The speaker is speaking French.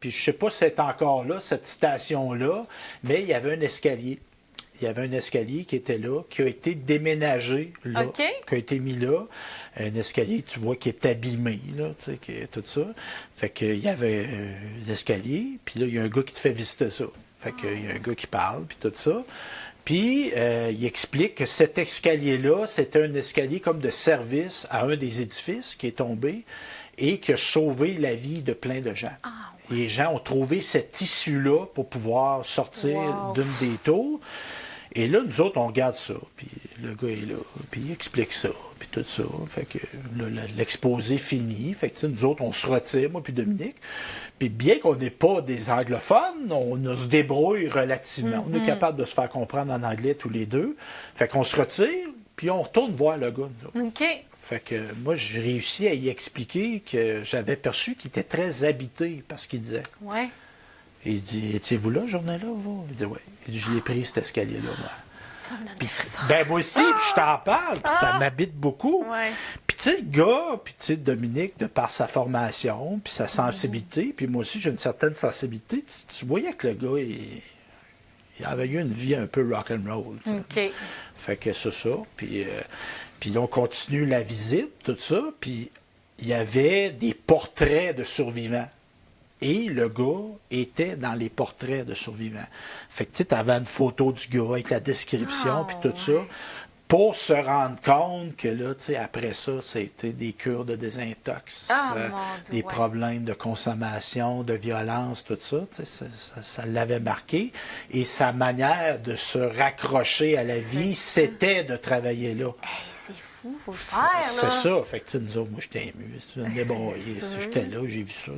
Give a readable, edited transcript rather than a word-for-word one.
Puis je sais pas si c'est encore là, cette station-là, mais il y avait un escalier. Il y avait un escalier qui était là, qui a été déménagé là, OK. qui a été mis là. Un escalier, tu vois, qui est abîmé, là, tu sais, qui est tout ça. Fait qu'il y avait l'escalier, puis là, il y a un gars qui te fait visiter ça. Fait qu'il y a un gars qui parle, puis tout ça. Puis, il explique que cet escalier-là, c'était un escalier comme de service à un des édifices qui est tombé et qui a sauvé la vie de plein de gens. Les gens ont trouvé cette issue-là pour pouvoir sortir Wow. d'une des tours. Et là, nous autres, on regarde ça, puis le gars est là, puis il explique ça, puis tout ça. Fait que là, l'exposé finit. Fait que tu sais, nous autres, on se retire, moi puis Dominique. Puis bien qu'on n'est pas des anglophones, on se débrouille relativement. On est capable de se faire comprendre en anglais tous les deux. Fait qu'on se retire, puis on retourne voir le gars, nous autres. OK. Fait que moi, j'ai réussi à y expliquer que j'avais perçu qu'il était très habité par ce qu'il disait. Ouais. Et il dit, étiez-vous là, ce journée-là, vous? Il dit, oui. Il dit, je l'ai pris, cet escalier-là, moi. Ça me donne Puis, des frissons. ben moi aussi, puis je t'en parle, puis ça m'habite beaucoup. Ouais. Puis tu sais, le gars, puis tu sais, Dominique, de par sa formation, puis sa sensibilité, puis moi aussi, j'ai une certaine sensibilité, tu voyais que le gars, il avait eu une vie un peu rock'n'roll. Tu sais. OK. Fait que c'est ça. Puis là, on continue la visite, tout ça. Puis il y avait des portraits de survivants. Et le gars était dans les portraits de survivants. Fait que tu avais une photo du gars avec la description, puis tout ça. Pour se rendre compte que là, tu sais, après ça, c'était des cures de désintox, Ah, mon Dieu, des ouais. problèmes de consommation, de violence, tout ça, tu sais, ça l'avait marqué. Et sa manière de se raccrocher à la vie, ça. c'était de travailler là. Hey, c'est fou, faut le faire, là. C'est ça. Fait que, tu sais, nous autres, moi, j'étais ému. Je me débrouiller. sûr. J'étais là, j'ai vu ça.